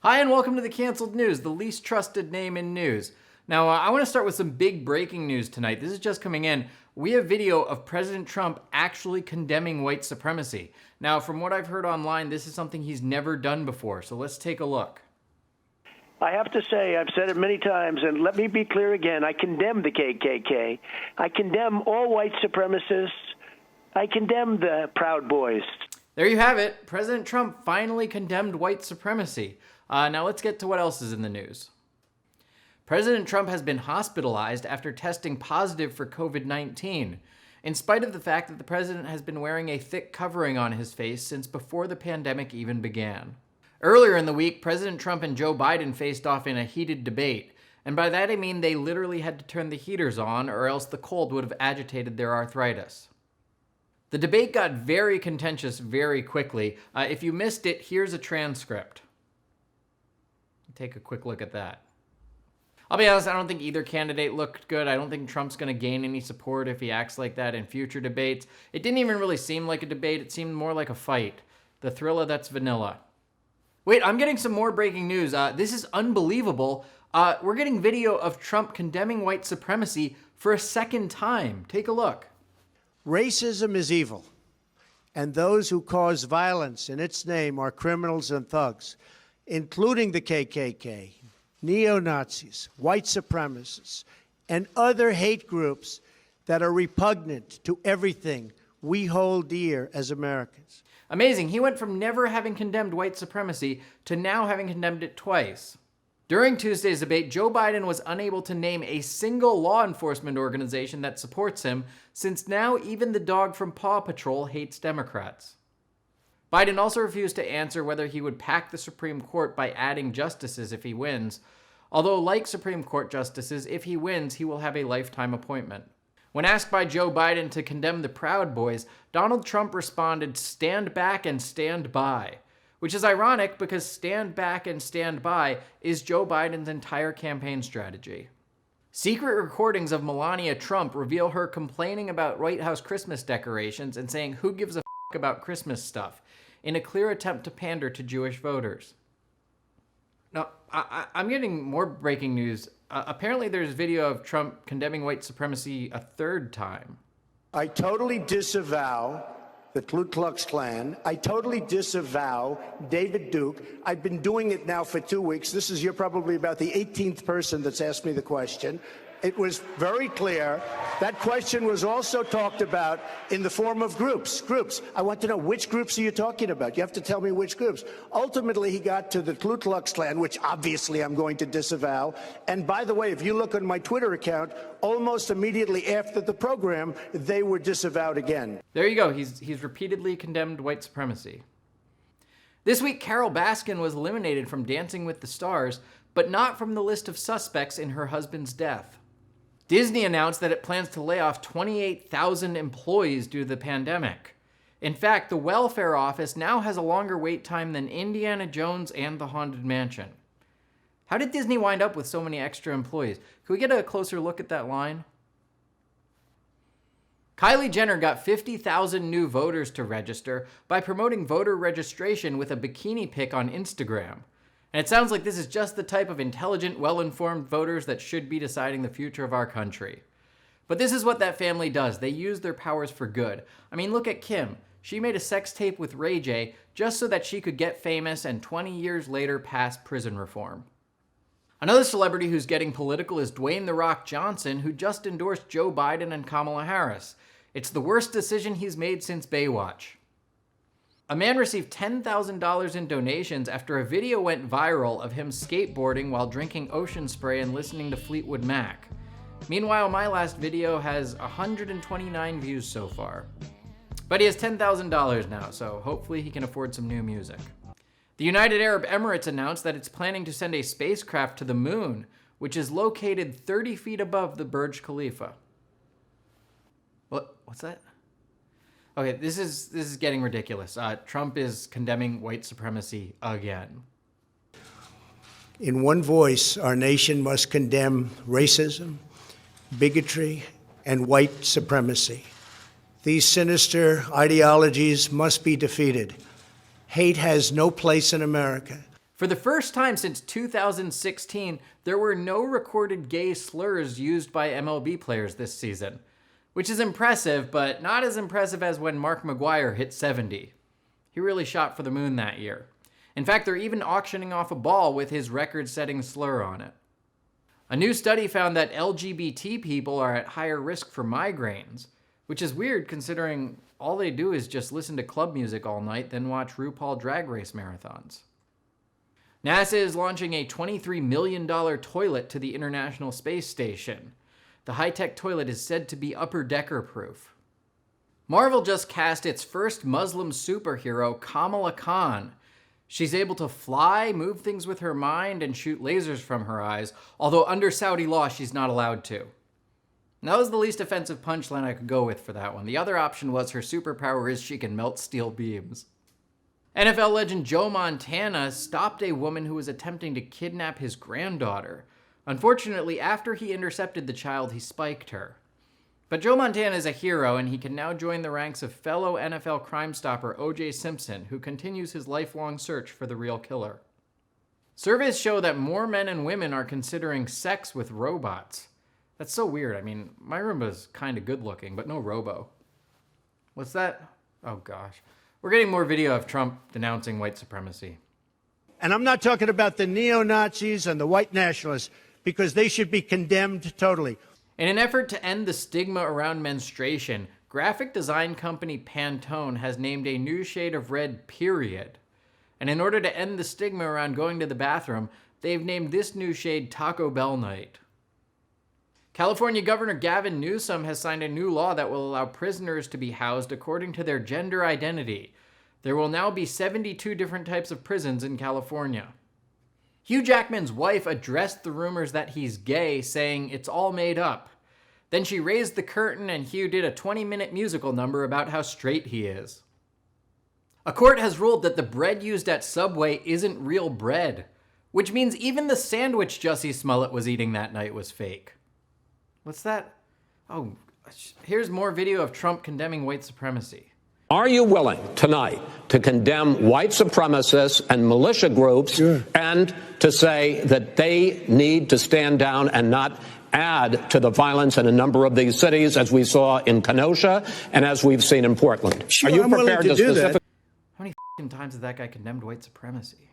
Hi, and welcome to the Canceled News, the least trusted name in news. Now, I want to start with some big breaking news tonight. This is just coming in. We have video of President Trump actually condemning white supremacy. Now, from what I've heard online, this is something he's never done before, so let's take a look. I have to say, I've said it many times, and let me be clear again, I condemn the KKK. I condemn all white supremacists. I condemn the Proud Boys. There you have it. President Trump finally condemned white supremacy. Now let's get to what else is in the news. President Trump has been hospitalized after testing positive for COVID-19, in spite of the fact that the president has been wearing a thick covering on his face since before the pandemic even began. Earlier in the week, President Trump and Joe Biden faced off in a heated debate, and by that I mean they literally had to turn the heaters on or else the cold would have agitated their arthritis. The debate got very contentious very quickly. If you missed it, here's a transcript. Take a quick look at that. I'll be honest, I don't think either candidate looked good. I don't think Trump's going to gain any support if he acts like that in future debates. It didn't even really seem like a debate. It seemed more like a fight. The Thrilla that's vanilla. Wait, I'm getting some more breaking news. This is unbelievable. We're getting video of Trump condemning white supremacy for a second time. Take a look. Racism is evil, and those who cause violence in its name are criminals and thugs, including the KKK, neo-Nazis, white supremacists, and other hate groups that are repugnant to everything we hold dear as Americans. Amazing. He went from never having condemned white supremacy to now having condemned it twice. During Tuesday's debate, Joe Biden was unable to name a single law enforcement organization that supports him, since now even the dog from Paw Patrol hates Democrats. Biden also refused to answer whether he would pack the Supreme Court by adding justices if he wins, although like Supreme Court justices, if he wins, he will have a lifetime appointment. When asked by Joe Biden to condemn the Proud Boys, Donald Trump responded, "Stand back and stand by," which is ironic because stand back and stand by is Joe Biden's entire campaign strategy. Secret recordings of Melania Trump reveal her complaining about White House Christmas decorations and saying who gives a f*** about Christmas stuff, in a clear attempt to pander to Jewish voters. Now, I'm getting more breaking news. Apparently there's video of Trump condemning white supremacy a third time. I totally disavow the Ku Klux Klan. I totally disavow David Duke. I've been doing it now for 2 weeks. You're probably about the 18th person that's asked me the question. It was very clear. That question was also talked about in the form of groups. I want to know, which groups are you talking about? You have to tell me which groups. Ultimately, he got to the Ku Klux Klan, which obviously I'm going to disavow. And by the way, if you look on my Twitter account, almost immediately after the program, they were disavowed again. There you go. He's repeatedly condemned white supremacy. This week, Carole Baskin was eliminated from Dancing with the Stars, but not from the list of suspects in her husband's death. Disney announced that it plans to lay off 28,000 employees due to the pandemic. In fact, the welfare office now has a longer wait time than Indiana Jones and the Haunted Mansion. How did Disney wind up with so many extra employees? Can we get a closer look at that line? Kylie Jenner got 50,000 new voters to register by promoting voter registration with a bikini pic on Instagram. And it sounds like this is just the type of intelligent, well-informed voters that should be deciding the future of our country. But this is what that family does. They use their powers for good. I mean, look at Kim. She made a sex tape with Ray J just so that she could get famous and 20 years later pass prison reform. Another celebrity who's getting political is Dwayne "The Rock" Johnson, who just endorsed Joe Biden and Kamala Harris. It's the worst decision he's made since Baywatch. A man received $10,000 in donations after a video went viral of him skateboarding while drinking ocean spray and listening to Fleetwood Mac. Meanwhile, my last video has 129 views so far. But he has $10,000 now, so hopefully he can afford some new music. The United Arab Emirates announced that it's planning to send a spacecraft to the moon, which is located 30 feet above the Burj Khalifa. What's that? Okay, this is getting ridiculous. Trump is condemning white supremacy again. In one voice, our nation must condemn racism, bigotry, and white supremacy. These sinister ideologies must be defeated. Hate has no place in America. For the first time since 2016, there were no recorded gay slurs used by MLB players this season, which is impressive, but not as impressive as when Mark McGwire hit 70. He really shot for the moon that year. In fact, they're even auctioning off a ball with his record-setting slur on it. A new study found that LGBT people are at higher risk for migraines, which is weird considering all they do is just listen to club music all night, then watch RuPaul Drag Race marathons. NASA is launching a $23 million toilet to the International Space Station. The high-tech toilet is said to be upper-decker proof. Marvel just cast its first Muslim superhero, Kamala Khan. She's able to fly, move things with her mind, and shoot lasers from her eyes, although under Saudi law, she's not allowed to. And that was the least offensive punchline I could go with for that one. The other option was her superpower is she can melt steel beams. NFL legend Joe Montana stopped a woman who was attempting to kidnap his granddaughter. Unfortunately, after he intercepted the child, he spiked her. But Joe Montana is a hero, and he can now join the ranks of fellow NFL Crime Stopper O.J. Simpson, who continues his lifelong search for the real killer. Surveys show that more men and women are considering sex with robots. That's so weird. I mean, my Roomba's kind of good looking, but no robo. What's that? Oh gosh. We're getting more video of Trump denouncing white supremacy. And I'm not talking about the neo-Nazis and the white nationalists, because they should be condemned totally. In an effort to end the stigma around menstruation, graphic design company Pantone has named a new shade of red Period. And in order to end the stigma around going to the bathroom, they've named this new shade Taco Bell Night. California Governor Gavin Newsom has signed a new law that will allow prisoners to be housed according to their gender identity. There will now be 72 different types of prisons in California. Hugh Jackman's wife addressed the rumors that he's gay, saying it's all made up. Then she raised the curtain and Hugh did a 20-minute musical number about how straight he is. A court has ruled that the bread used at Subway isn't real bread, which means even the sandwich Jussie Smollett was eating that night was fake. What's that? Oh, here's more video of Trump condemning white supremacy. Are you willing tonight to condemn white supremacists and militia groups and to say that they need to stand down and not add to the violence in a number of these cities, as we saw in Kenosha and as we've seen in Portland? Sure, Are you I'm willing prepared to do specifically? that. How many times has that guy condemned white supremacy?